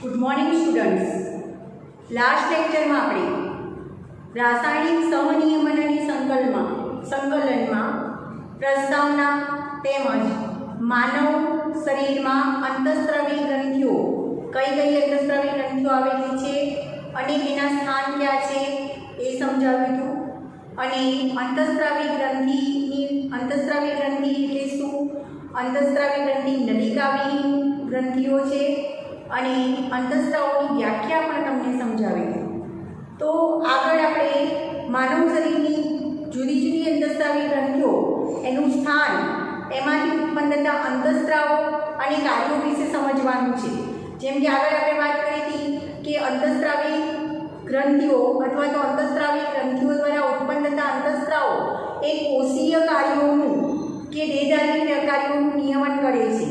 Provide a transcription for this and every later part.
Good morning students. Last લેક્ચરમાં આપણે રાસાયણિક સહનિયમનની સંકલનમાં પ્રસ્તાવના તેમજ માનવ શરીરમાં અંતઃસ્ત્રાવી ગ્રંથિઓ કઈ અંતઃસ્ત્રાવી ગ્રંથિઓ આવેલી છે અને એના સ્થાન ક્યાં છે એ સમજાવ્યું હતું. અને અંતઃસ્ત્રાવી ગ્રંથિ એટલે શું? અંતઃસ્ત્રાવી ગ્રંથિ નલિકાવિહીન ગ્રંથિઓ છે અને અંતઃસ્ત્રાવોની વ્યાખ્યા પણ તમને સમજાવી. તો આગળ આપણે માનવ શરીરની જુદી જુદી અંતઃસ્ત્રાવી ગ્રંથિઓ, એનું સ્થાન, એમાંથી ઉત્પન્ન થતા અંતઃસ્ત્રાવો અને કાર્યો વિશે સમજવાનું છે. જેમ કે આગળ આપણે વાત કરી હતી કે અંતઃસ્ત્રાવી ગ્રંથિઓ અથવા તો અંતઃસ્ત્રાવી ગ્રંથિઓ દ્વારા ઉત્પન્ન થતા અંતઃસ્ત્રાવો એ કોષીય કાર્યોનું કે દેહધારી કાર્યોનું નિયમન કરે છે.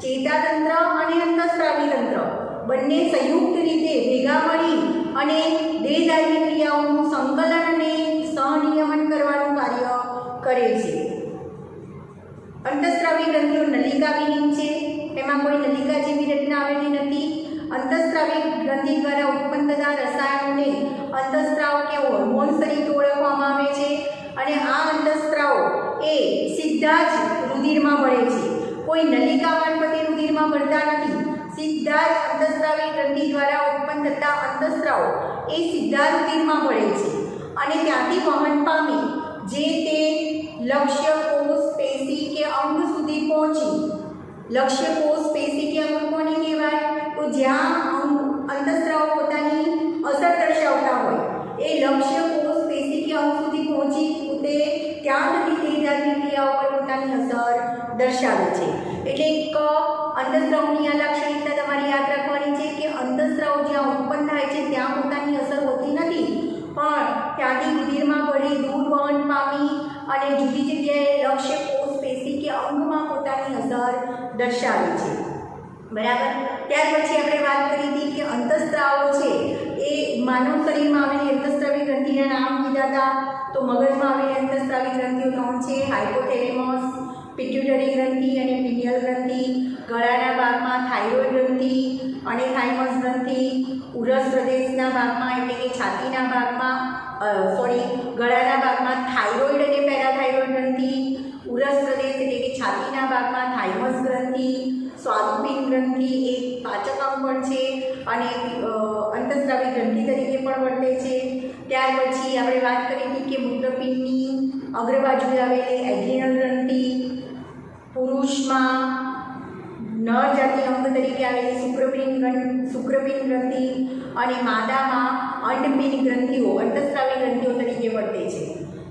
ચેતાતંત્ર અને અંતઃસ્ત્રાવી તંત્ર બંને સંયુક્ત રીતે ભેગા મળી અને દેહધારી ક્રિયાઓનું સંકલન અને સહનિયમન કરવાનું કાર્ય કરે છે. અંતઃસ્ત્રાવી ગ્રંથિઓ નલિકાવિહીન છે, એમાં કોઈ નલિકા જેવી રચના આવેલી નથી. અંતઃસ્ત્રાવી ગ્રંથિ દ્વારા ઉત્પન્ન થતા રસાયણોને અંતઃસ્ત્રાવ કે હોર્મોન્સ તરીકે ઓળખવામાં આવે છે અને આ અંતઃસ્ત્રાવો એ સીધા જ રુધિરમાં ભળે છે. કોઈ નલિકા મારફતે રુધિરમાં ભળતા નથી. સીધા જ અંતઃસ્ત્રાવી ગ્રંથિ દ્વારા ઉત્પન્ન થતા અંતઃસ્ત્રાવો એ સીધા રુધિરમાં ભળે છે અને ત્યાંથી વહન પામી જે તે લક્ષ્ય કોષ, પેશી કે અંગ સુધી પહોંચી. લક્ષ્ય કોષ, પેશી કે અંગ કોને કહેવાય? તો જ્યાં અંતઃસ્ત્રાવો પોતાની અસર દર્શાવતા હોય એ લક્ષ્ય કોષ, પેશી કે અંગ સુધી પહોંચી તે ત્યાં સુધી દેહધારી ક્રિયાઓ પર પોતાની અસર દર્શાવે છે. એટલે એક અંતઃસ્ત્રાવની આ લાક્ષણિકતા તમારે યાદ રાખવાની છે કે અંતઃસ્ત્રાવ જ્યાં ઉત્પન્ન થાય છે ત્યાં પોતાની અસર હોતી નથી, પણ ત્યાંથી રુધિરમાં ભળી દૂર વહન પામી અને જુદી જગ્યાએ લક્ષ્ય કોષ, પેશી કે અંગમાં પોતાની અસર દર્શાવે છે. બરાબર. ત્યાર પછી આપણે વાત કરી હતી કે અંતઃસ્ત્રાવો છે એ માનવ શરીરમાં આવેલી અંતઃસ્ત્રાવી ગ્રંથિના નામ કીધા હતા. તો મગજમાં આવેલી અંતઃસ્ત્રાવી ગ્રંથિઓ 3 છે: હાઇપોથેલેમસ, પિટ્યુટરી ગ્રંથિ અને પિનિયલ ગ્રંથિ. ગળાના ભાગમાં થાઇરોઇડ ગ્રંથિ અને થાઇમસ ગ્રંથિ. ઉરસ પ્રદેશના ભાગમાં એટલે કે છાતીના ભાગમાં ગળાના ભાગમાં થાઇરોઇડ અને પેરાથાઇરોઇડ ગ્રંથિ. ઉરસ પ્રદેશ એટલે કે છાતીના ભાગમાં થાઇમસ ગ્રંથિ. સ્વાદુપિંડ ગ્રંથિ એક પાચક અંગ પણ છે અને અંતઃસ્ત્રાવી ગ્રંથિ તરીકે પણ વર્તે છે. ત્યાર પછી આપણે વાત કરી હતી કે મૂત્રપિંડની અગ્રબાજુએ આવેલી એડ્રિનલ ગ્રંથિ, પુરુષમાં નર જાતિ અંગ તરીકે આવેલી શુક્રપિંડ ગ્રંથિ અને માદામાં અંડપિંડ ગ્રંથિઓ અંતઃસ્ત્રાવી ગ્રંથિઓ તરીકે વર્તે છે.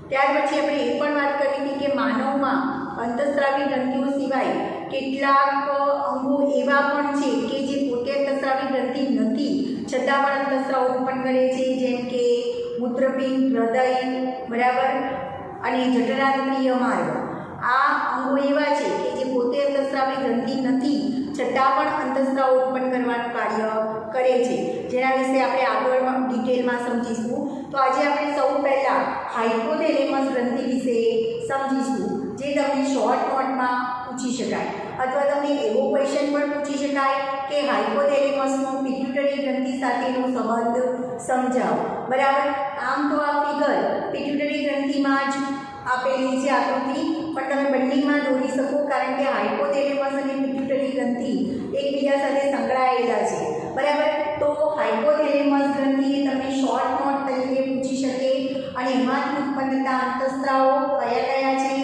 ત્યાર પછી આપણે એ પણ વાત કરી હતી કે માનવમાં અંતઃસ્ત્રાવી ગ્રંથિઓ સિવાય કેટલાક અંગો એવા પણ છે કે જે પોતે અંતઃસ્ત્રાવી ગ્રંથિ નથી છતાં પણ અંતઃસ્ત્રાવ ઉત્પન્ન કરે છે, જેમ કે મૂત્રપિંડ, હૃદય, બરાબર, અને જઠરાંત્રિય માર્ગ. આ અંગો એવા છે કે જે પોતે અંતઃસ્ત્રાવી ગ્રંથિ નથી છતાં પણ અંતઃસ્ત્રાવ ઉત્પન્ન કરવાનું કાર્ય કરે છે, જેના વિશે આપણે આગળ ડિટેલમાં સમજીશું. તો આજે આપણે સૌ પહેલાં હાઇપોથેલેમસ ગ્રંથિ વિશે સમજીશું, જે તમને શોર્ટ નોટમાં પૂછી શકાય અથવા તમને એવો ક્વેશ્ચન પણ પૂછી શકાય કે હાઇપોથેલેમસનો પિટ્યુટરી ગ્રંથિ સાથેનો સંબંધ સમજાવો. બરાબર. આમ તો આ ફિગર પિટ્યુટરી ગ્રંથિમાં જ આપેલી છે આકૃતિ, પણ તમે બંનેમાં દોરી શકો કારણ કે હાઇપોથેલેમસ અને પિટ્યુટરી ગ્રંથિ એકબીજા સાથે સંકળાયેલા છે. બરાબર. તો હાઇપોથેલેમસ ગ્રંથિ એ તમને શોર્ટ નોટ તરીકે પૂછી શકે અને એમાંથી ઉત્પન્ન થતા અંતઃસ્ત્રાવો કયા કયા છે,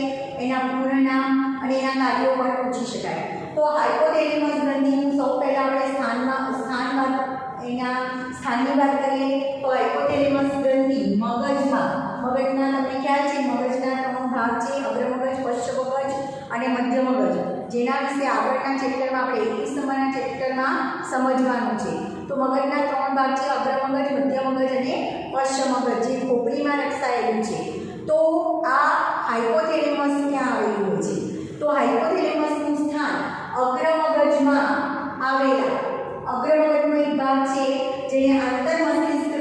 એના પૂર્ણ નામ અને એના કાર્યો પણ પૂછી શકાય. તો હાઇપોથેલેમસ ગ્રંથિનું સૌ પહેલાં આપણે સ્થાનની વાત કરીએ તો હાઇપોથેલેમસ ગ્રંથિ મગજના તમને ખ્યાલ છે મગજના 3 ભાગ છે: અગ્રમગજ, પશ્ચ મગજ અને મધ્ય મગજ, જેના વિશે આગળના ચેપ્ટરમાં આપણે 21 નંબરના ચેપ્ટરમાં સમજવાનું છે. તો મગજના 3 ભાગ છે: અગ્રમગજ, મધ્ય મગજ અને પશ્ચ મગજ, જે ખોપરીમાં રક્ષાયેલું છે. તો આ હાઇપોથેલેમસ ક્યાં આવેલું હોય છે? તો હાઇપોથેલેમસનું સ્થાન અગ્રમગજમાં આવેલા અગ્રમગજનો એક ભાગ છે જેને આંતરમસ્તિષ્ક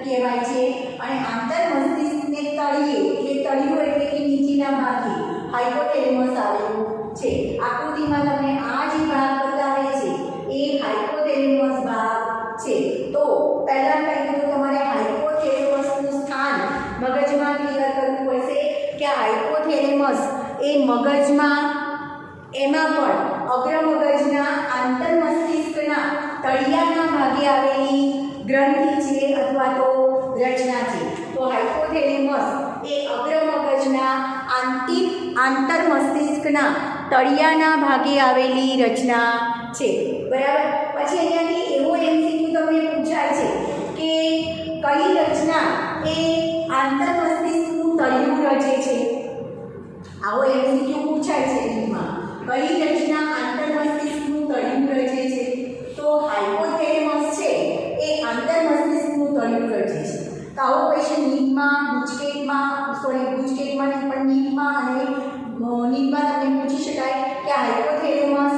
કહેવાય છે અને આંતરમસ્તિષ્કને તળિયું એટલે કે નીચેના ભાગે હાઇપોથેલેમસ આવેલું છે. આકૃતિમાં તમને આ જે ભાગ બતાવે છે એ હાઇપોથેલેમસ ભાગ છે. તો પહેલા કહ્યું તો તમારે હાઇપોથેલેમસનું સ્થાન મગજમાં ક્લિયર કરવું પડશે કે હાઇપોથેલેમસ એ મગજમાં એમાં પણ અગ્ર મગજના આંતર મસ્તિષ્કના તળિયાના ભાગે આવેલી ગ્રંથિ છે અથવા તો રચના છે. તો હાઇપોથેલેમસ એ અગ્ર મગજના આંતર મસ્તિષ્કના તળિયાના ભાગે આવેલી રચના છે. બરાબર. પછી અહીંયાથી એવો એમસીક્યુ તમને પૂછાય છે કે કઈ રચના એ આંતર મસ્તિષ્કનું તળિયું રચે છે. આવો એમસીક્યુ પૂછાય છે રીતમાં. કઈ રચના આંતર મસ્તિષ્કનું તળિયું રચે છે? તો હાઇપોથેલેમસ છે એ આંતર મસ્તિષ્કનું તળિયું રચે છે. તો આવો ક્વેશ્ચન નીટમાં ગુજકેટમાં પણ નીટમાં અને નીટમાં તમને પૂછી શકાય કે હાઇપોથેલેમસ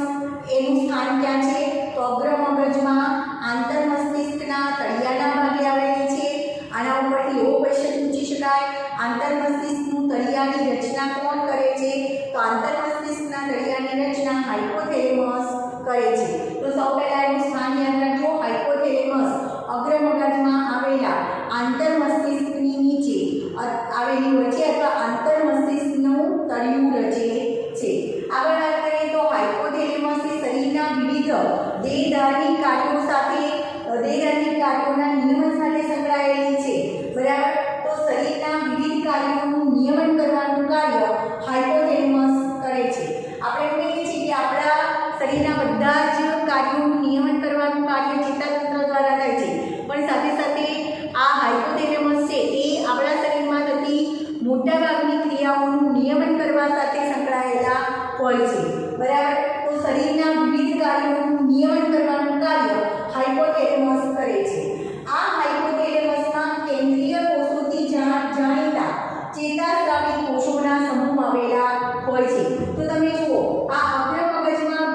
એનું સ્થાન ક્યાં છે? તો અગ્ર મગજમાં આંતર મસ્તિષ્કના તળિયાના ભાગે આવેલી છે. આના ઉપરથી એવો ક્વેશ્ચન પૂછી શકાય આંતર મસ્તિષ્કનું તળિયાની રચના કોણ કરે છે? તો આંતર મસ્તિષ્કના તળિયાની રચના હાઇપોથેલેમસ કરે છે. તો સૌ પહેલા એનું સ્થાન યાદ રાખજો. હાઇપોથેલેમસ અગ્ર મગજમાં આવેલા આંતર મસ્તિષ્કની નીચે આવેલી વચ્ચે અથવા આંતર મસ્તિષ્કનું તળિયું રચે છે. આગળ વાત કરીએ તો હાઇપોથેલેમસ એ શરીરના વિવિધ દેહધાર્મિક કાર્યોના નિયમન સાથે સંકળાયેલી છે. બરાબર. તો શરીરના વિવિધ કાર્યોનું નિયમન કરવાનું કાર્ય હાઇપોથેલેમસ કરે છે. આપણે કહીએ છીએ કે આપણા શરીરના બધા જ કાર્યોનું નિયમન કરવાનું કાર્ય ચેતાતંત્ર દ્વારા થાય છે, પણ સાથે સાથે આ હાઇપોથેલેમસ છે એ આપણા શરીરમાં થતી મોટાભાગની ક્રિયાઓનું નિયમન કરવા સાથે સંકળાયેલા હોય છે. બરાબર. તો શરીરના વિવિધ કાર્યોનું નિયમન કરવાનું કાર્ય હાઇપોથેલેમસ કરે છે. આ હાઇપોથેલેમસમાં કેન્દ્રીય કોષોથી જાણીતા ચેતાસ્રાવી કોષોના સમૂહ આવેલા હોય છે. તો તમે જુઓ આ અગ્ર મગજના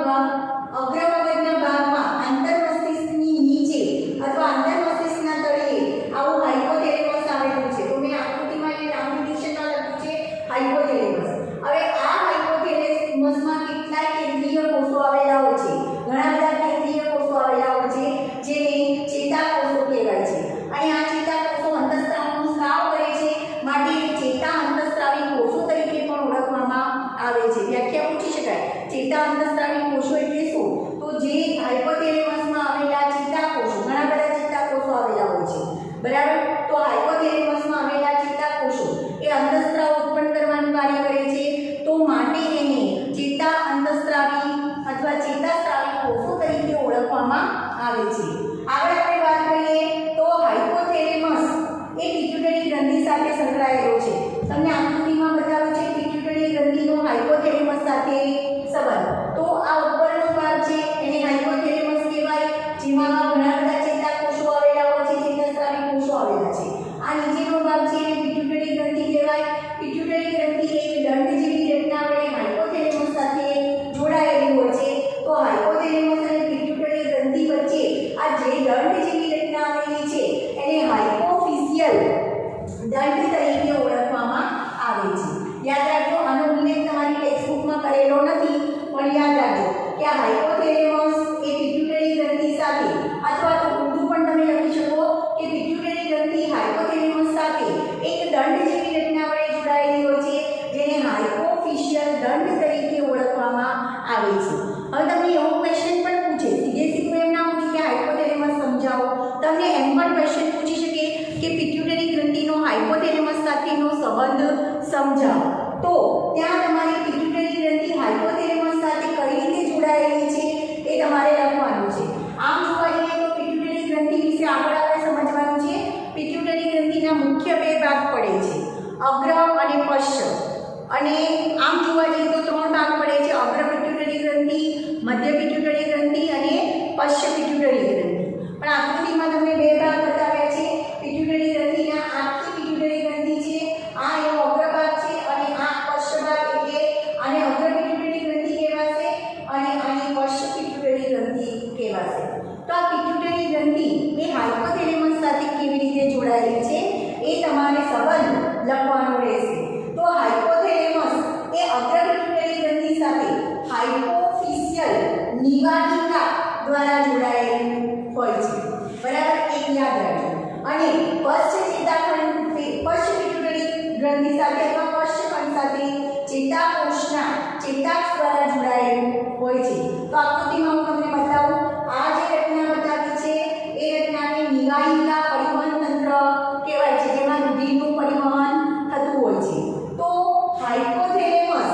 ભાગમાં આંતર મસ્તિષ્કની નીચે અથવા આંતર મસ્તિષ્કના તળિયે આવું હાઇપોથેલેમસ આવેલું છે. તો મેં આકૃતિમાં એ ટ્રાન્સમિશનમાં લખ્યું છે હાઇપોથેલેમસ. હવે આ હાઇપોથેલેમસમાં કેટલાય કેન્દ્રીય કોષો આવેલા હોય છે. ઘણા બધા કેન્દ્રીય કોષો આવેલા હોય છે જેને ચેતાકોષો કહેવાય છે. અને આ ચેતાકોષો અંતઃસ્રાવનું સ્રાવ કરે છે, માટે ચેતા અંતઃસ્રાવી કોષો તરીકે પણ ઓળખવામાં આવે છે. વ્યાખ્યા પૂછી શકાય ચેતા અંતઃસ્રાવી કોષો એટલે શું? તો જે હાઇપોથેલેમસમાં આવેલા ચેતાકોષો, ઘણા બધા ચેતાકોષો આવેલા હોય છે. બરાબર. તો હાઇપોથેલેમસમાં આવેલા ચેતાકોષો એ અંતઃસ્રાવ ઉત્પન્ન કરવાનું કાર્ય કરે છે, તો માટે એને ચેતા અંતઃસ્રાવી અથવા ચેતાસ્રાવી કોષો તરીકે ઓળખવામાં આવે છે. આગળ આપણે વાત કરીએ તો હાઇપોથેલેમસ એ પિટ્યુટરી ગ્રંથિ સાથે સંકળાયેલો છે. તમને આકૃતિમાં બતાવ્યું છે પિટ્યુટરી ગ્રંથિનો હાઇપોથેલેમસ સાથે સંબંધ. તો આ ઉપરનો ભાગ છે એને હાઇપોથેલેમસ કહેવાય, જેમાં ઘણા બધા ચેતાકોષો આવેલા હોય છે, ચેતાસ્રાવી કોષો આવેલા છે. આ નીચેનો ભાગ છે એને પિટ્યુટરી ગ્રંથિ કહેવાય. પિટ્યુટરી ગ્રંથિ એક દંડ જેવી રચના વડે હાઇપોથેલેમસ સાથે જોડાયેલી હોય છે. તો હાઇપોથેલેમસ અને પિટ્યુટરી ગ્રંથિ વચ્ચે આ જે દંડ જેવી રચના આવેલી છે એને હાઇપોફિશિયલ દંડ તરીકે ઓળખવામાં આવે છે. યાદ રાખજો, આનો ઉલ્લેખ તમારી ટેક્સ્ટબુકમાં કરેલો નથી, પણ યાદ રાખજો કે આ હાઇપોથેલેમસ એ પિટ્યુટરી ગ્રંથિ સાથે અથવા તો ઊંધું પણ તમે લખી શકો કે પિટ્યુટરી ગ્રંથિ હાઇપોથેલેમસ સાથે એક દંડ જેવી રચના વડે જોડાયેલી હોય છે, જેને હાઇપોફિશિયલ દંડ તરીકે ઓળખવામાં આવે છે. હવે તમને એવો ક્વેશ્ચન પણ પૂછે, સીધું એમ ના પૂછે કે હાઇપોથેલેમસ સમજાવો, તમને એમ પણ ક્વેશ્ચન પૂછી શકે કે પિટ્યુટરી ગ્રંથિનો હાઇપોથેલેમસ સાથેનો સંબંધ સમજાવો. તો ત્યાં તમારે પિટ્યુટરી ગ્રંથિ હાઇપોથેલેમસ સાથે કઈ રીતે જોડાયેલી છે એ તમારે લખવાનું છે. આમ જોવા જઈએ તો પિટ્યુટરી ગ્રંથિ વિશે આગળ આપણે સમજવાનું છે. પિટ્યુટરી ગ્રંથિના મુખ્ય બે ભાગ પડે છે, અગ્ર અને પશ્ચ. અને આમ જોવા જઈએ તો ત્રણ ભાગ પડે છે, અગ્ર પિટ્યુટરી ગ્રંથિ, મધ્ય પિટ્યુટરી ગ્રંથિ અને પશ્ચ પિટ્યુટરી ગ્રંથિ. પણ આકૃતિમાં તમને બે ભાગ બતાવ્યા છે. પિટ્યુટરી ગ્રંથિના આખી પિટ્યુટરી ગ્રંથિ છે, આ એનો અગ્ર ભાગ છે, અને આ પશ્ચ ભાગ એટલે આને અગ્ર પિટ્યુટરી ગ્રંથિ કહેવાશે અને આને પશ્ચ પિટ્યુટરી ગ્રંથિ કહેવાશે. તો આ પિટ્યુટરી ગ્રંથિ એ હાઇપોથેલેમસ સાથે કેવી રીતે જોડાયેલી છે એ તમારે સંબંધ લખવાનો રહેશે. તો હાઇપોથેલેમસ એ અગ્ર પિટ્યુટરી ગ્રંથિ સાથે હાઇપોફિશિયલ નિવાસ અને પશ્ચ ચેતાખંડ પશ્ચ પિટ્યુટરી ગ્રંથિ સાથે અથવા પશ્ચ ખંડ સાથે ચેતાકોષના ચેતાક્ષ દ્વારા જોડાયેલું હોય છે. તો આકૃતિમાં હું તમને બતાવું. આ જે રચના બતાવી છે એ રચનાને નિવાહિકા પરિવહન તંત્ર કહેવાય છે, જેમાં રુધિરનું પરિવહન થતું હોય છે. તો હાઇપોથેલેમસ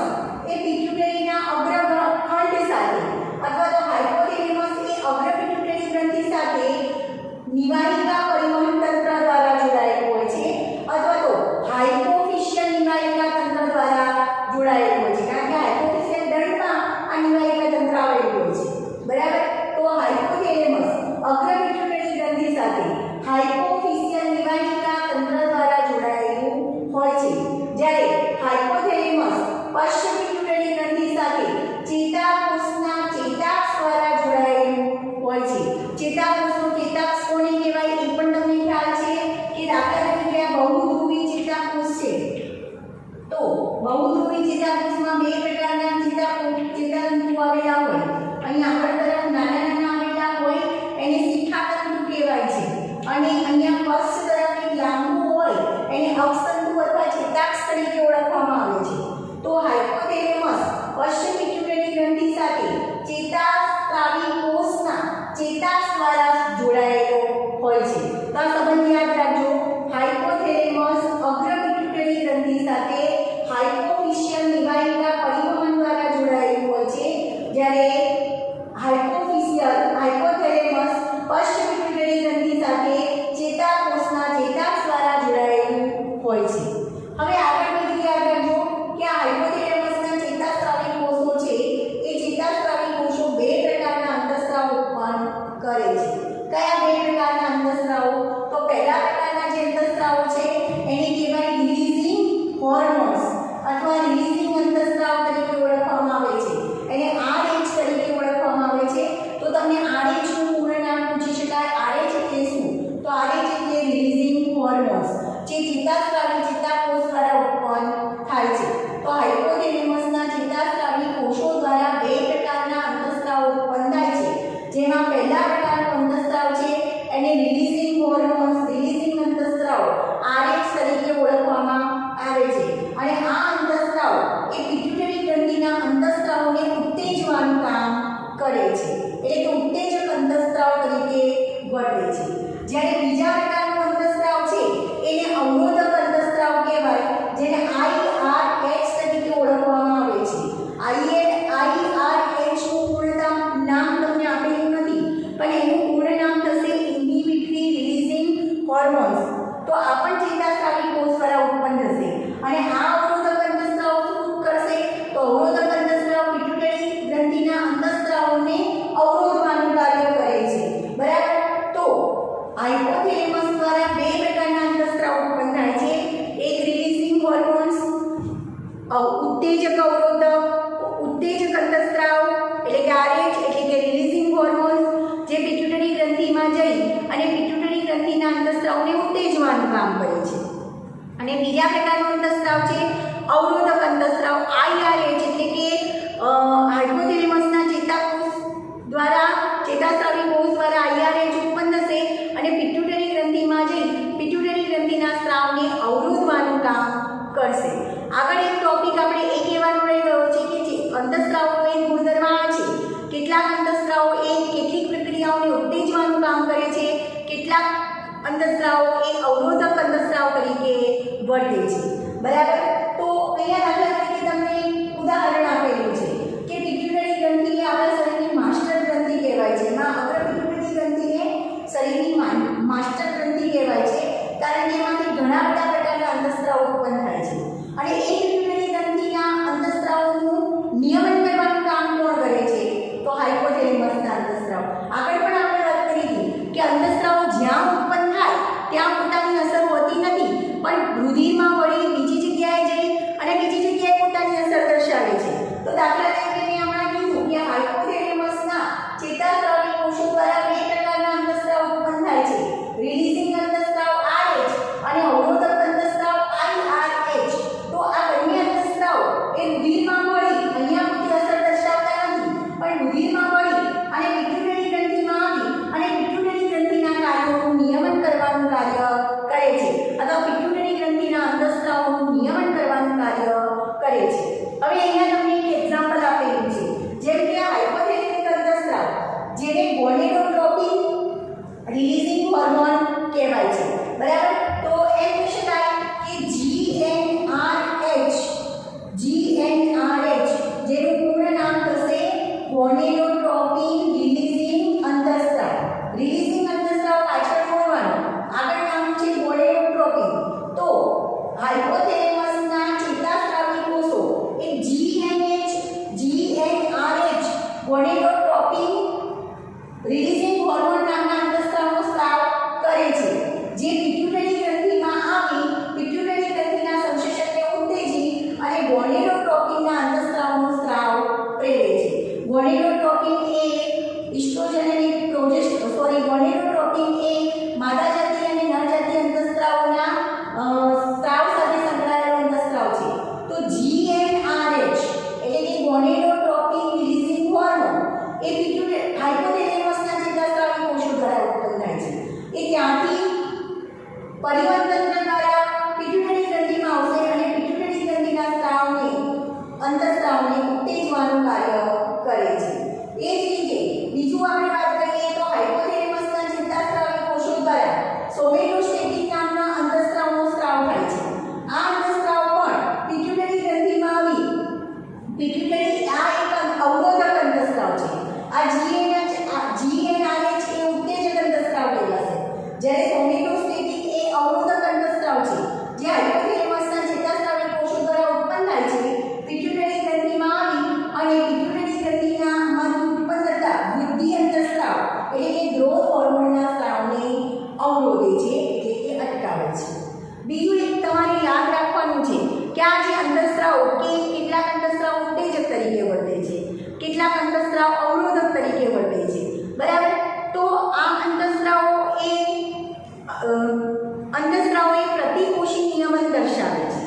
એ પિટ્યુટરીના અગ્રખંડ સાથે અથવા તો હાઇપોથેલેમસ એ અગ્ર પિટ્યુટરી ગ્રંથિ સાથે નિવાહિકા પરિવહન તંત્ર દ્વારા જોડાયેલું હોય છે અથવા તો હાઇપોફિશિયલ નિવાહિકા તંત્ર દ્વારા જોડાયેલું હોય છે, કારણ કે હાઇપોફિશિયલ દંડમાં આ નિવાહિકા તંત્ર આવેલું હોય છે. બરાબર. તો હાઇપોથેલેમસ અગ્ર પિટ્યુટરી ગ્રંથિ સાથે હાઇપોફિશિયલ નિવાહિકા તંત્ર દ્વારા જોડાયેલું હોય છે, જ્યારે હાઇપોથેલેમસ પશ્ચ પિટ્યુટરી ગ્રંથિ સાથે ચેતાકોષના ચેતાક્ષ દ્વારા જોડાયેલું હોય છે. ચેતાકોષનો ચેતાક્ષ કોને કહેવાય એ પણ તમને ખ્યાલ છે કે દાખલા તરીકે આ બહુધ્રુવી ચેતાકોષ છે. તો બહુધ્રુવી ચેતાકોષમાં બે પ્રકારના ચેતાતંતુ આવેલા હોય. અહીં આગળ તરફ નાના નાના આવેલા હોય એને શિખાતંતુ કહેવાય છે, અને અહીંયા પશ્ચ તરફ એક લાંબુ હોય એને અક્ષતંતુ અથવા ચેતાક્ષ તરીકે ઓળખવામાં આવે છે. તો હાઇપોથેલેમસ પશ્ચ પિટ્યુટરી ગ્રંથિ સાથે ચેતાસ્રાવી કોષના ચેતાક્ષ દ્વારા જોડાયેલો હોય છે. તો આ સંબંધ યાદ રાખજો. હાઇપોથેલેમસ અગ્ર પિટ્યુટરી ગ્રંથિ સાથે હાઇપોફિશિયલ નિવાહિકા પરિવહન દ્વારા જોડાયેલું હોય છે, જ્યારે હાઇપોથેલેમસ પશ્ચ પિટ્યુટરી ગ્રંથિ સાથે ચેતાકોષના ચેતાક્ષ દ્વારા જોડાયેલું હોય છે. હવે આગળ બીજું યાદ રાખજો કે આ હાઇપોથેલેમસના ચેતાસ્રાવી કોષો છે એ ચેતાસ્રાવી કોષો બે પ્રકારના અંતઃસ્રાવ ઉત્પન્ન કરે છે. કયા બે પ્રકારના અંતઃસ્રાવો? તો પહેલા પ્રકારના જે અંતઃસ્રાવો છે એને કહેવાય રિલીઝિંગ હોર્મોન્સ અથવા રિલીઝિંગ અંતઃસ્રાવ તરીકે ઓળખવામાં આવે છે. એને RH તરીકે ઓળખવામાં આવે છે. તો તમને RH નું પૂર્ણ નામ પૂછી શકાય. RH એટલે શું? તો RH એટલે રિલીઝિંગ હોર્મોન્સ, જે ચેતાસ્રાવી ચેતાકોષ દ્વારા ઉત્પન્ન થાય છે. તો હાઇપોથેલેમસના ચેતાસ્રાવી કોષો દ્વારા બે પ્રકારના અંતઃસ્રાવ ઉત્પન્ન થાય છે, જેમાં પહેલા પ્રકારનો અંતઃસ્રાવ છે એને રિલીઝિંગ હોર્મોન્સ રિલીઝિંગ અંતઃસ્રાવ RH તરીકે ઓળખવામાં આવે છે. અને આ અંતઃસ્રાવ એ પિટ્યુટરી ગ્રંથિના અંતઃસ્રાવોને ઉત્તેજવાનું કામ કરે છે, એટલે કે ઉત્તેજક અંતઃસ્રાવ તરીકે વર્તે છે. જ્યારે બીજા પ્રકારનો અંતઃસ્રાવ છે એને અવરોધક અંતઃસ્રાવ કહેવાય, જેને IRH તરીકે ઓળખવામાં આવે છે. IRH નું પૂર્ણ નામ તમને આપેલું નથી, પણ એનું પૂર્ણ નામ થશે ઇન્હિબિટરી રિલીઝિંગ હોર્મોન્સ. તો આ પણ ચેતાસ્રાવી કોષ દ્વારા ઉત્પન્ન થશે. અને આ અવરોધક અંતઃસ્રાવ શું કરશે? તો અવરોધક અંતઃસ્રાવ પિટ્યુટરી ગ્રંથિના અંતઃસ્રાવોને અવરોધવાનું કાર્ય કરે છે. બરાબર. તો હાઇપોથેલેમસ દ્વારા બે પ્રકારના અંતઃસ્રાવ ઉત્પન્ન થાય છે. એક રિલીઝિંગ હોર્મોન્સ ઉત્તેજક અંતઃસ્રાવ એટલે કે RH એટલે કે રિલીઝિંગ હોર્મોન્સ, જે પિટ્યુટરી ગ્રંથિમાં જઈ અને પિટ્યુટરી ગ્રંથિના અંતઃસ્રાવને ઉત્તેજવાનું કામ કરે છે. અને બીજા પ્રકારનો અંતઃસ્રાવ છે અવરોધક અંતઃસ્રાવ IRH એટલે કે હાઇપોથેલેમસના ચેતાકોષ દ્વારા ચેતાસ્રાવી કોષ દ્વારા IRH ઉત્પન્ન થશે અને પિટ્યુટરી ગ્રંથિમાં જઈ પિટ્યુટરી ગ્રંથિના સ્રાવને અવરોધવાનું કામ કરશે. આગળ એક ટોપિક આપણે એ કહેવાનો રહી ગયો છે કે અંતઃસ્રાવનો એક ગુણધર્મ આ છે. કેટલાક અંતઃસ્રાવો એ કેટલીક પ્રક્રિયાઓને ઉત્તેજવાનું કામ કરે છે, કેટલાક અંતઃસ્રાવો એ અવરોધક અંતઃસ્રાવ તરીકે વર્તે છે. બરાબર. તો અહીંયા દાખલા તરીકે તમને ઉદાહરણ આપેલું છે કે પિટ્યુટરી ગ્રંથિ એ આપણા શરીરની માસ્ટર ગ્રંથિ કહેવાય છે. એમાં અગ્ર પિટ્યુટરી ગ્રંથિને શરીરની માસ્ટર ગ્રંથિ કહેવાય છે, કારણ કે એમાંથી ઘણા બધા પ્રકારના અંતઃસ્રાવ ઉત્પન્ન થાય છે. અને એ પિટ્યુટરી ગ્રંથિના અંતઃસ્રાવનું નિયમન કરવાનું કામ કોણ કરે છે? તો હાઇપોથેલેમસના અંતઃસ્રાવ. આગળ પણ આપણે વાત કરી હતી કે અંતઃસ્રાવો જ્યાં ઉત્પન્ન થાય ત્યાં પોતાની અસર હોતી નથી, પણ રુધિરમાં વળી બીજી જગ્યાએ જઈ અને બીજી જગ્યાએ પોતાની અસર દર્શાવે છે. તો દાખલા તરીકે મેં હમણાં કીધું કે હાઇપોથેલેમસના ચેતાસ્રાવી કોષો દ્વારા બે પ્રકારના અંતઃસ્રાવ ઉત્પન્ન થાય છે. રિલીઝિંગ અંતઃસ્રાવ RH અને અવરોધક અંતઃસ્રાવ IRH. તો આ બંને અંતઃસ્રાવ એ રુધિરમાં વળી અહીંયા કોઈ અસર દર્શાવતા નથી, પણ રુધિરમાં વળી અને પિટ્યુટરી ગ્રંથિમાં આવી અને પિટ્યુટરી ગ્રંથિના પરિવહન તંત્ર દ્વારા પિટ્યુટરી ગ્રંથિમાં આવશે અને પિટ્યુટરી ગ્રંથિના સ્ત્રાવને અંતઃસ્ત્રાવને ઉત્તેજવાનું કાર્ય કરે છે। એ જ રીતે બીજું આપણે વાત કરીએ તો હાઇપોથેલેમસના ચેતાસ્ત્રાવી કોષો દ્વારા સોમેટોસ્ટેટિક નામના અંતઃસ્ત્રાવનો સ્ત્રાવ થાય છે। આ અંતઃસ્ત્રાવ પણ પિટ્યુટરી ગ્રંથિમાં આવી પિટ્યુટરી આ એક અવરોધક અંતઃસ્ત્રાવ છે। આ GnRH એ ઉત્તેજક અંતઃસ્ત્રાવ કહેવાશે, જ્યારે સોમેટોસ્ટેટિક એ અવરોધક અંતઃસ્ત્રાવ છે જે હાઇપોથેલેમસના ચેતાસ્ત્રાવી કોષો દ્વારા ઉત્પન્ન થાય છે। પિટ્યુટરી ગ્રંથિમાં આવી અને પિટ્યુટરી ગ્રંથિનામાંથી ઉત્પન્ન થતા વૃદ્ધિ અંતઃસ્ત્રાવ એટલે કે ગ્રોથ હોર્મોનના સ્ત્રાવને અવરોધે છે, એટલે કે અટકાવે છે। બીજું એક તમારે યાદ રાખવાનું છે કે આ જે અંતઃસ્ત્રાવ કેટલાક અંતઃસ્ત્રાવ ઉત્તેજક તરીકે વર્તે છે, કેટલાક અંતઃસ્ત્રાવ અવરોધક તરીકે વર્તે છે, બરાબર। તો આ અંતઃસ્ત્રાવો એ પ્રતિકોષી નિયમન દર્શાવે છે।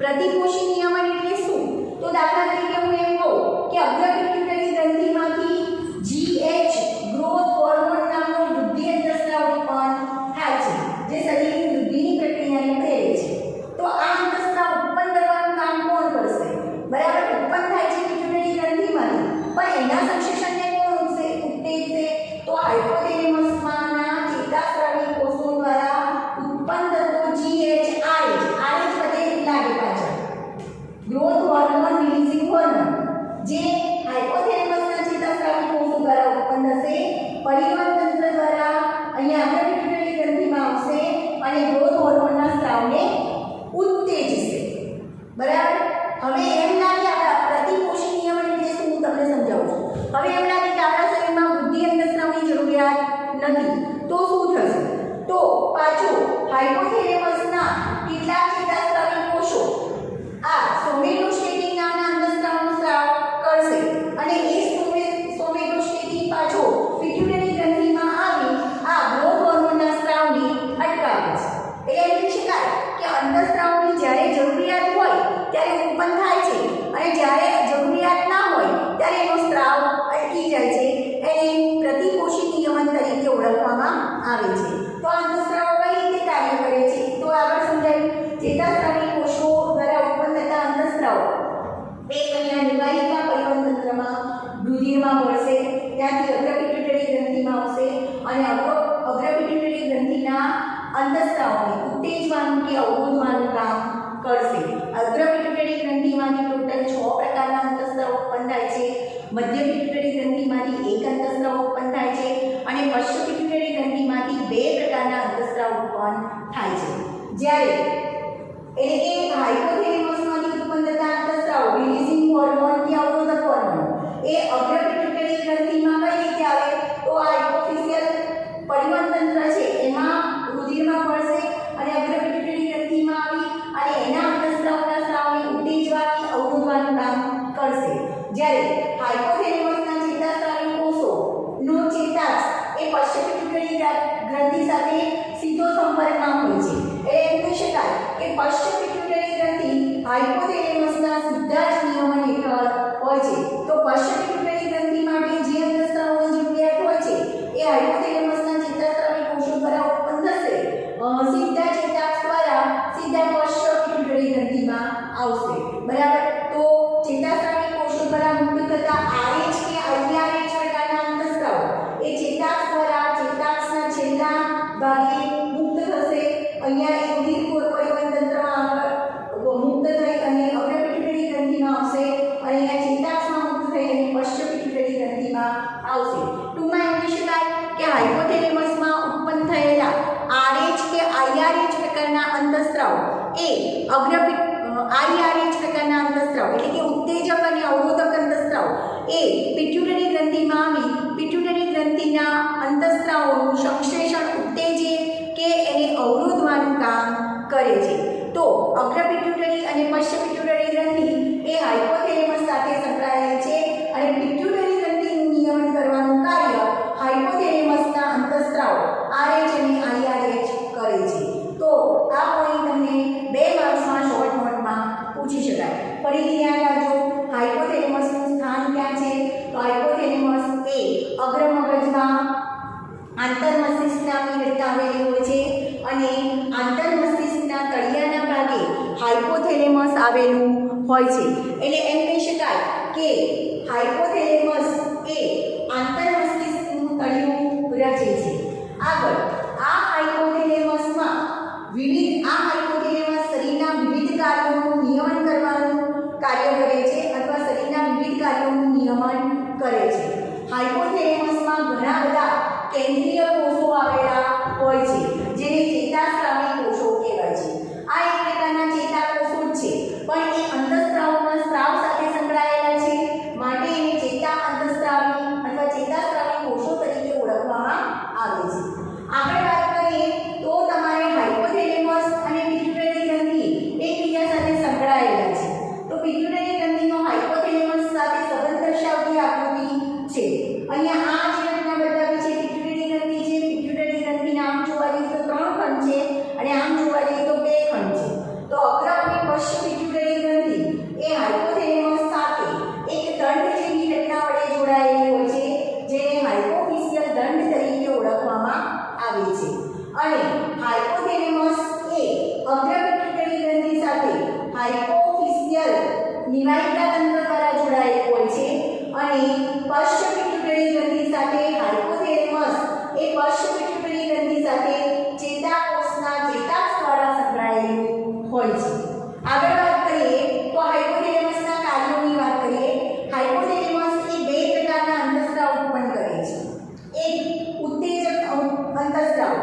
પ્રતિકોષી નિયમન એટલે શું? તો દાખલા તરીકે હું એમ કહું કે અગ્ર પિટ્યુટરી ગ્રંથિમાંથી GH ગ્રોથ હોર્મોન નામનો વૃદ્ધિ અંતઃસ્ત્રાવ ઉત્પન્ન થાય છે જે શરીરની વૃદ્ધિની પ્રક્રિયાને પ્રેરે છે। તો આ અંતઃસ્ત્રાવ ઉત્પન્ન કરવાનું કામ કોણ કરશે? બરાબર, ઉત્પન્ન થાય છે પિટ્યુટરી ગ્રંથિમાંથી, પણ એના સંશ્લેષણને કોણ ઉત્તેજશે? તો હાઇપોથેલેમસમાંના ચેતાસ્ત્રાવી કોષો દ્વારા ઉત્પન્ન થતો RH બધે લાગે પાછળ ગ્રોથ હોર્મોન રિલીઝિંગ હોર્મોન જે હાઇપોથેલેમસના ચેતાસ્ત્રાવી કોષો દ્વારા ઉત્પન્ન થશે, પરિવહન તંત્ર દ્વારા અહીંયા અગ્ર પિટ્યુટરી ગ્રંથિમાં આવશે અને ગ્રોથ હોર્મોનના સ્ત્રાવને ઉત્તેજશે, બરાબર। હવે એમ લાગે આપણા પ્રતિકોષી નિયમન એટલે શું હું તમને સમજાવું છું। હવે એમ લાગે કે આપણા શરીરમાં વૃદ્ધિ અંતઃસ્ત્રાવની જરૂરિયાત નથી, તો શું થશે? તો પાછું હાઇપોથેલેમસના કેટલાક ચેતાસ્ત્રાવી કોષો આ સોમેટોસ્ટેટિક નામના અંતઃસ્ત્રાવનો સ્ત્રાવ કરશે અને એ સોમેટોસ્ટેટિક પાછો પિટ્યુટરી ગ્રંથિમાં આવી આ ગ્રોથ હોર્મોનના સ્ત્રાવને અટકાવે છે। એટલે એમ કહી શકાય કે અંતઃસ્ત્રાવની જ્યારે જરૂરિયાત હોય ત્યારે ઉત્પન્ન થાય છે અને જ્યારે જરૂરિયાત ના હોય ત્યારે એનો સ્ત્રાવ અટકી જાય છે, એને પ્રતિકોષી નિયમન તરીકે ઓળખવામાં આવે છે। તો આ અંતઃસ્ત્રાવો કઈ રીતે કાર્ય કરે છે? તો આગળ સમજાયું, ચેતાસ્ત્રાવી કોષો દ્વારા ઉત્પન્ન થતા અંતઃસ્ત્રાવો એક અહીંયા નિવાહિકા પરિવહન તંત્રમાં રુધિરમાં ભળશે, ત્યાંથી અગ્ર પિટ્યુટરી ગ્રંથિમાં આવશે અને અગ્ર પિટ્યુટરી ગ્રંથિના અંતઃસ્ત્રાવોને ઉત્તેજવાનું કે અવરોધવાનું કામ કરશે। અગ્ર પિટ્યુટરી ગ્રંથિમાંથી ટોટલ 6 પ્રકારના અંતઃસ્ત્રાવ ઉત્પન્ન થાય છે, મધ્ય પિટ્યુટરી ગ્રંથિમાંથી એક અંતઃસ્ત્રાવ ઉત્પન્ન થાય છે અને પશ્ચ પિટ્યુટરી ગ્રંથિમાંથી 2 પ્રકારના અંતઃસ્ત્રાવ ઉત્પન્ન થાય છે। જ્યારે એટલે કે હાઇપોથેલેમસમાંથી ઉત્પન્ન થતા અંતઃસ્ત્રાવ રિલીઝિંગ હોર્મોન કે અવરોધક હોર્મોન એ અગ્ર પિટ્યુટરી ગ્રંથિમાં કઈ રીતે આવે? તો આ હાઇપોફિશિયલ પરિવહન તંત્ર છે એમાં રુધિરમાં ભળશે અને અગ્ર પિટ્યુટરી ગ્રંથિમાં આવી અને એના અંતઃસ્ત્રાવના સ્ત્રાવને ઉત્તેજવા કે અવરોધવાનું કામ કરશે। જ્યારે હાઇપોથેલેમસના ચેતાસ્ત્રાવી કોષોનો ચેતાક્ષ એ પશ્ચ પિટ્યુટરી ગ્રંથિ સાથે સીધો સંપર્કમાં હોય છે। એટલે એમ કહી શકાય કે પશ્ચ પિટ્યુટરી ગ્રંથિ હાઇપોથેલેમસના સીધા જ નિયમન હેઠળ હોય છે। તો પશ્ચ પિટ્યુટરી ગ્રંથિ માટે જે અંતઃસ્ત્રાવોની જરૂરિયાત હોય છે એ હાઇપોથેલેમસના ચેતાસ્ત્રાવી કોષો દ્વારા ઉત્પન્ન થશે, સીધા ચેતાક્ષ દ્વારા સીધા પશ્ચ પિટ્યુટરી ગ્રંથિમાં આવશે, બરાબર। તો ચેતાસ્ત્રાવી કોષો દ્વારા મુક્ત થતા RH કે IRH પ્રકારના અંતઃસ્ત્રાવો એ ચેતાક્ષ દ્વારા ચેતાક્ષના છેલ્લા ભાગે મુક્ત થશે, અહીંયા એ રુધિર પરિવહન તંત્રમાં મુક્ત થઈ અને અગ્ર પિટ્યુટરી ગ્રંથિમાં આવશે અને અહીંયા ચેતાક્ષમાં મુક્ત થઈ અને પશ્ચ પિટ્યુટરી ગ્રંથિમાં આવશે। ટૂંકમાં એમ કહી શકાય કે હાઇપોથેલેમસમાં ઉત્પન્ન થયેલા RH કે IRH પ્રકારના અંતઃસ્ત્રાવ એ IRH પ્રકારના અંતઃસ્ત્રાવ એટલે કે ઉત્તેજક અને અવરોધક અંતઃસ્ત્રાવ એ પિટ્યુટરી ગ્રંથિમાં આવી પિટ્યુટરી ગ્રંથિના અંતઃસ્ત્રાવોનું સંશ્લેષણ ઉત્તેજે કે એને અવરોધવાનું કામ કરે છે। તો અગ્ર પિટ્યુટરી અને પશ્ચ પિટ્યુટરી ગ્રંથિ એ હાઇપોથેલેમસ સાથે સંકળાયેલ છે અને પિટ્યુટરી ગ્રંથિનું નિયમન કરવાનું કાર્ય હાઇપોથેલેમસના અંતઃસ્ત્રાવ RH અને IRH કરે છે। તો આ પોઈન્ટ તમને 2 માર્ક્સમાં શોર્ટ નોટમાં પૂછી શકાય। ફરીથી યાદ રાખજો, હાઇપોથેલેમસનું સ્થાન ક્યાં છે? તો હાઇપોથેલેમસ એ અગ્ર મગજમાં આંતરમસ્તિષ્ક નામની રચના આવેલી હોય છે અને આંતરમસ્તિષ્કના તળિયાના ભાગે હાઇપોથેલેમસ આવેલું હોય છે. એટલે એમ કહી શકાય કે હાઇપોથેલેમસ એ આંતરમસ્તિષ્કનું તળિયું રચે છે. આગળ આ હાઇપોથેલેમસમાં હાઇપોથેલેમસ શરીરના વિવિધ કાર્યોનું નિયમન કરવાનું કાર્ય કરે છે અથવા શરીરના વિવિધ કાર્યોનું નિયમન કરે છે. હાઇપોથેલેમસમાં ઘણા બધા કેન્દ્રીય કોષો આવેલા હોય છે જેને ચેતાસ્રાવી કોષો કહેવાય છે. આ એક પ્રકારના ચેતાકોષો જ છે પણ એ અંતઃસ્રાવના સ્રાવ સાથે સંકળાયેલા છે માટે એને ચેતા અંતઃસ્રાવી અથવા ચેતાસ્રાવી કોષો તરીકે ઓળખવામાં આવે છે. આગળ વાત કરીએ તો તમારે હાઇપોથેલેમસ અને પિટ્યુટરી ગ્રંથિ એકબીજા સાથે સંકળાયેલા છે. તો પિટ્યુટરી ગ્રંથિનો હાઇપોથેલેમસ સાથે સંબંધ દર્શાવતી આકૃતિ છે. અહીંયા આ જે રચના બતાવી છે પિટ્યુટરી ગ્રંથિ છે. પિટ્યુટરી ગ્રંથિના આમ જોવા જઈએ તો 3 ખંડ છે અને આમ જોવા જઈએ તો 2 ખંડ છે. તો અગ્ર અને પશ્ચ પિટ્યુટરી ગ્રંથિ એ હાઇપોથેલેમસ સાથે એક દંડ જેવી રચના વડે જોડાયેલી હોય છે જેને હાઇપોફિશિયલ દંડ તરીકે ઓળખવામાં આવે છે. અને હાઇપોથેલેમસ એ અગ્ર પિટ્યુટરી ગ્રંથિ સાથે હાઇપોફિશિયલ નિવાહિકા તંત્ર દ્વારા જોડાયેલું હોય છે અને પશ્ચ પિટ્યુટરી ગ્રંથિ સાથે હાઇપોથેલેમસ એ પશ્ચ પિટ્યુટરી ગ્રંથિ સાથે ચેતાકોષના ચેતાક્ષ દ્વારા સંકળાયેલું હોય છે. આગળ વાત કરીએ તો હાઇપોથેલેમસના કાર્યોની વાત કરીએ. હાઇપોથેલેમસ એ 2 પ્રકારના અંતઃસ્રાવ ઉત્પન્ન કરે છે. એક ઉત્તેજક અંતઃસ્રાવ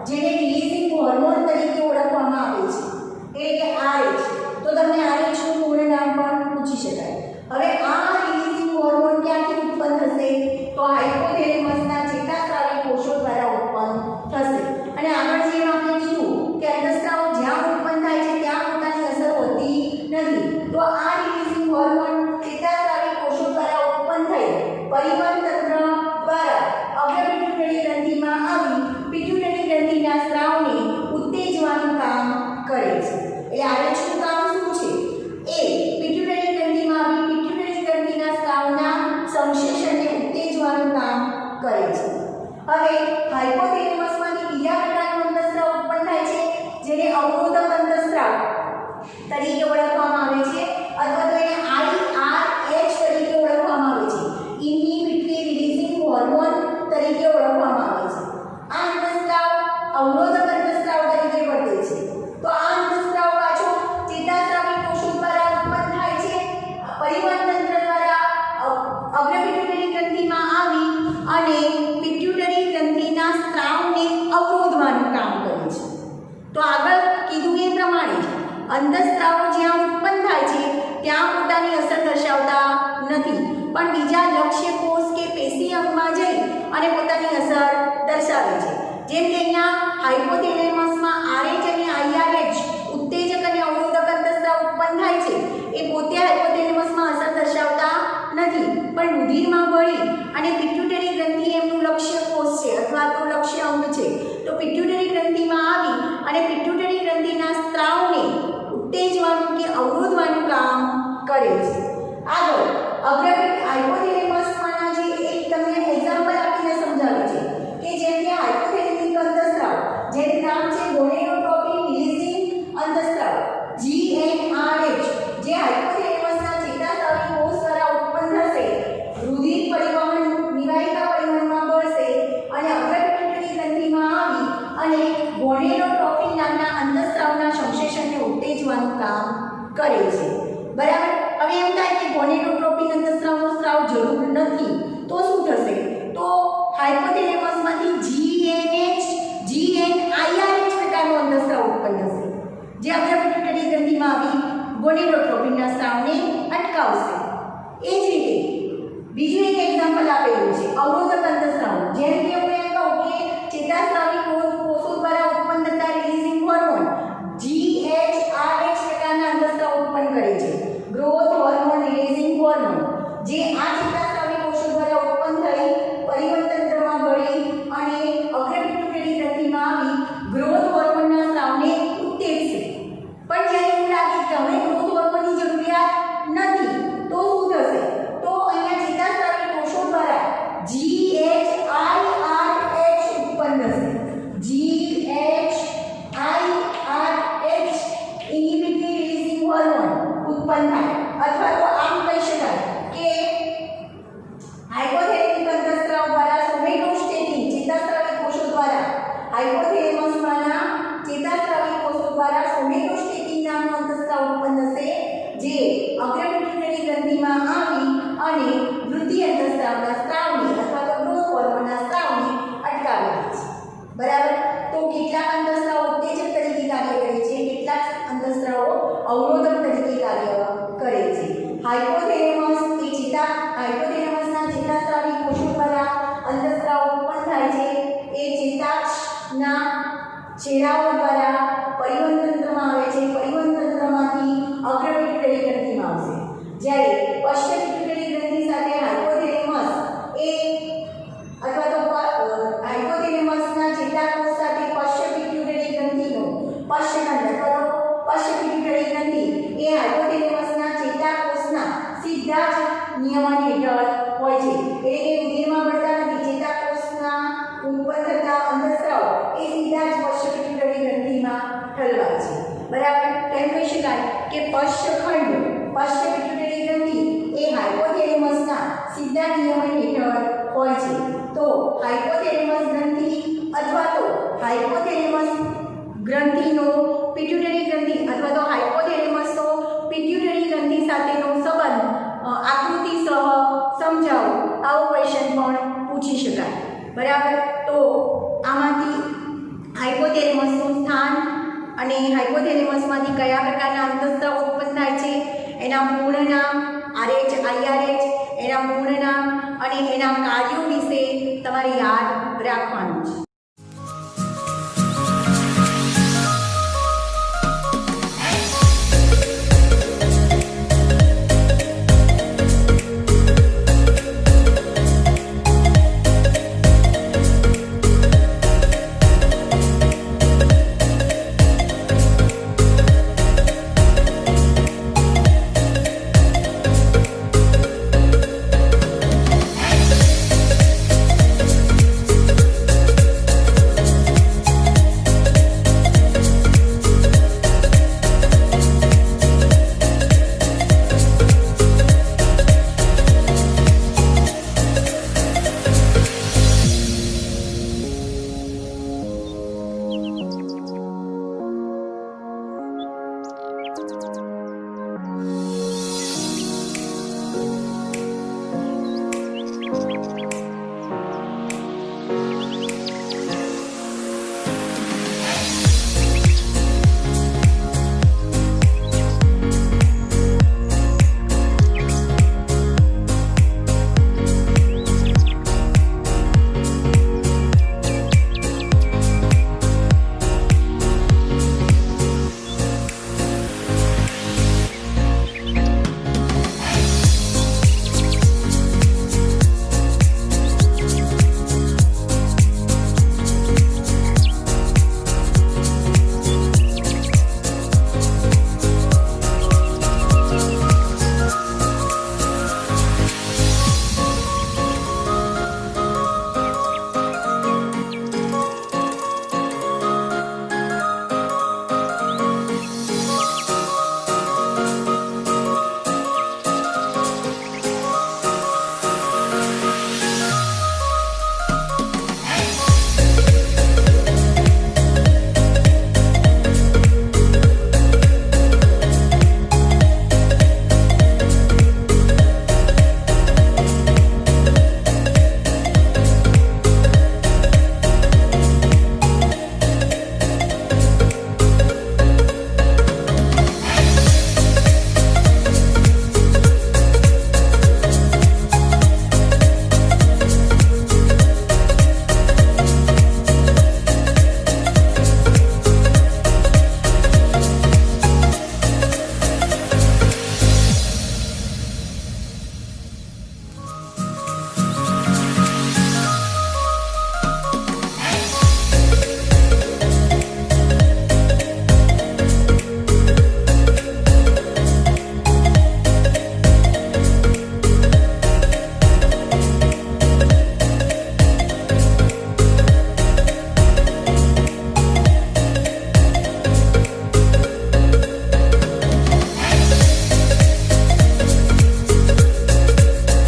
જેને રિલીઝિંગ હોર્મોન તરીકે ઓળખવામાં આવે છે એટલે કે RH. તો તમને RH નું પૂર્ણ નામ પણ પૂછી શકાય. હવે આ રિલીઝિંગ હોર્મોન ક્યાંથી ઉત્પન્ન થશે? તો હાઇપોથેલેમસના ચેતાસ્રાવી કોષો દ્વારા ઉત્પન્ન થશે. અને આગળ જેમ આપણે કીધું કે અંતઃસ્રાવ જ્યાં ઉત્પન્ન થાય છે ત્યાં પોતાની અસર હોતી નથી. તો આ રિલીઝિંગ હોર્મોન ચેતાસ્રાવી કોષો દ્વારા ઉત્પન્ન થઈ પરિવહન તંત્ર દ્વારા અગ્ર પિટ્યુટરી ગ્રંથિમાં આવી પિટ્યુટરી ગ્રંથિના સ્રાવને ઉત્તેજવાનું કામ કરે છે. એટલે RH નું કામ શું છે? એ પિટ્યુટરી ગ્રંથિમાં આવી પિટ્યુટરી ગ્રંથિના સ્રાવના સંશ્લેષણને ઉત્તેજવાનું કામ કરે છે. હવે હાઇપોથેલેમસમાંથી બીજા પ્રકારનો અંતઃસ્રાવ ઉત્પન્ન થાય છે જેને અવરોધક અંતઃસ્રાવ તરીકે ઓળખવામાં આવે છે અથવા તો એને IRH તરીકે ઓળખવામાં આવે છે. ઇન્હિબિટરી રિલીઝિંગ હોર્મોન તરીકે ઓળખવામાં આવે છે. આ અંતઃસ્રાવ અવરોધક અંતઃસ્રાવ તરીકે વર્તે છે. તો આ અંતઃસ્રાવ પાછો ચેતાસ્રાવી કોષો દ્વારા ઉત્પન્ન થાય છે. પરિવહન તંત્ર દ્વારા અગ્ર પિટ્યુટરી ગ્રંથિમાં આવી અને પિટ્યુટરી ગ્રંથિના સ્ત્રાવને અવરોધવાનું કામ કરે છે. તો આગળ કીધું એ પ્રમાણે અંતઃસ્રાવો જ્યાં ઉત્પન્ન થાય છે ત્યાં પોતાની અસર દર્શાવતા નથી પણ બીજા લક્ષ્ય કોષ કે પેશી અંગમાં જઈ અને પોતાની અસર દર્શાવે છે. જેમ કે અહીંયા હાઇપોથેલેમસમાં RH અને IRH ઉત્તેજક અને અવરોધક અંતઃસ્રાવ ઉત્પન્ન થાય છે એ પોતે હાઇપોથેલેમસમાં અસર દર્શાવતા નથી પણ રુધિરમાં ભળી અને પિટ્યુટરી ગ્રંથિ એમનું લક્ષ્ય કોષ છે અથવા તો લક્ષ્ય અંગ છે. તો પિટ્યુટરી ગ્રંથિમાં આવી અને પિટ્યુટરી ગ્રંથિના સ્ત્રાવને ઉત્તેજવાનું કે અવરોધવાનું કામ કરે છે. આગળ અગ્ર હાઇપોથેલેમસમાંના જે એક તમને એક્ઝામ્પલ આપીને સમજાવે છે કે જેમ કે હાઇપોથેલેમિક અંતઃસ્રાવ જેનું નામ છે ગોનેડોટ્રોપિન રિલીઝિંગ અંતઃસ્રાવ GnRH જે હાઇપોથેલેમસના ચેતાસ્રાવી કોષ દ્વારા ઉત્પન્ન થશે. રુધિર પરિવહન નિવાહિકા પરિવહનમાં ભળશે અને અગ્ર પિટ્યુટરી ગ્રંથિમાં આવી અને ગોનેડોટ્રોપિન નામના અંતઃસ્રાવના સંશ્લેષણને ઉત્તેજવાનું કામ કરે છે. બરાબર. હવે એમ થાય કે ગોનેડોટ્રોપિન અંતઃસ્રાવનો સ્રાવ જરૂર નથી તો શું થશે? તો હાઇપોથેલેમસમાંથી GnIRH પ્રકારનો અંતઃસ્રાવ ઉત્પન્ન થશે જે અગ્ર પિટ્યુટરી ગ્રંથિમાં આવી ગોનેડોટ્રોપિનના સ્રાવને અટકાવશે. એ જ રીતે બીજું એક એક્ઝામ્પલ આપેલું છે અવરોધક અંતઃસ્રાવ. જેમ કે હું એમ કહું કે ચેતાસ્રાવી કોષો દ્વારા ઉત્પન્ન થતા રિલીઝિંગ હોર્મોન GHRH પ્રકારના અંતઃસ્રાવ ઉત્પન્ન કરે છે. ગ્રોથ હોર્મોન રિલીઝિંગ હોર્મોન જે આ ચેતાસ્રાવી કોષો હાઇપોથેલેમસમાંના ચેતાસ્રાવી કોષો દ્વારા સોમેટોસ્ટેટિન નામનો અંતઃસ્રાવ ઉત્પન્ન થશે જે અગ્રપિટ્યુટરી ગ્રંથિમાં આવી અને વૃદ્ધિ અંતઃસ્રાવના સ્ત્રાવને અથવા તો ગ્રોથ હોર્મોનના સ્ત્રાવને અટકાવી દે છે. બરાબર. તો કેટલાક અંતઃસ્રાવો ઉત્તેજક તરીકે કાર્ય કરે છે, કેટલાક અંતઃસ્રાવો અવરોધક તરીકે કાર્ય કરે છે. હાઇપોથેલેમસના ચેતાસ્રાવી કોષો દ્વારા અંતઃસ્રાવ ઉત્પન્ન થાય છે. એ ચેતાક્ષના છેડાઓ દ્વારા પરિવહન તંત્રમાં આવે છે. પરિવહન તંત્રમાંથી અગ્રપિટ્યુટરી ગ્રંથિમાં આવશે. જ્યારે પશ્ચપિટ્યુટરી ગ્રંથિ સાથે હાઇપોથેલેમસ એ અથવા તો હાઇપોથેલેમસના ચેતાકોષ સાથે પશ્ચપિટ્યુટરી ગ્રંથિનો પશ્ચખંડ અથવા તો પશ્ચપિટ્યુટરી ગ્રંથિ એ હાઇપોથેલેમસના ચેતાકોષના સીધા જ નિયમન હેઠળ હોય છે. એટલે કે રુધિરમાં ભળતા નથી. ચેતાકોષના ઉત્પન્ન થતા અંતઃસ્રાવ એ સીધા જ પશ્ચપિટ્યુટરી ગ્રંથિમાં ઠલવાય છે. બરાબર. તેમ કહી શકાય કે પશ્ચપિટ્યુટરી ગ્રંથિ એ હાઇપોથેલેમસના સીધા નિયમન હેઠળ હોય છે. તો હાઇપોથેલેમસ ગ્રંથિ અથવા તો હાઇપોથેલેમસ ગ્રંથિનો પિટ્યુટરી ગ્રંથિ અથવા તો હાઇપોથેલેમસનો પિટ્યુટરી ગ્રંથિ સાથેનો સંબંધ આકૃતિ સહ સમજાવો આવો ક્વેશ્ચન પણ પૂછી શકાય. બરાબર. તો આમાંથી હાઇપોથેલેમસનું સ્થાન અને હાઇપોથેલેમસમાંથી કયા પ્રકારના અંતઃસ્રાવ ઉત્પન્ન થાય છે, એના પૂર્ણ નામ RH, IRH, એના પૂર્ણ નામ અને એના કાર્યો વિશે તમારે યાદ રાખવાનું છે.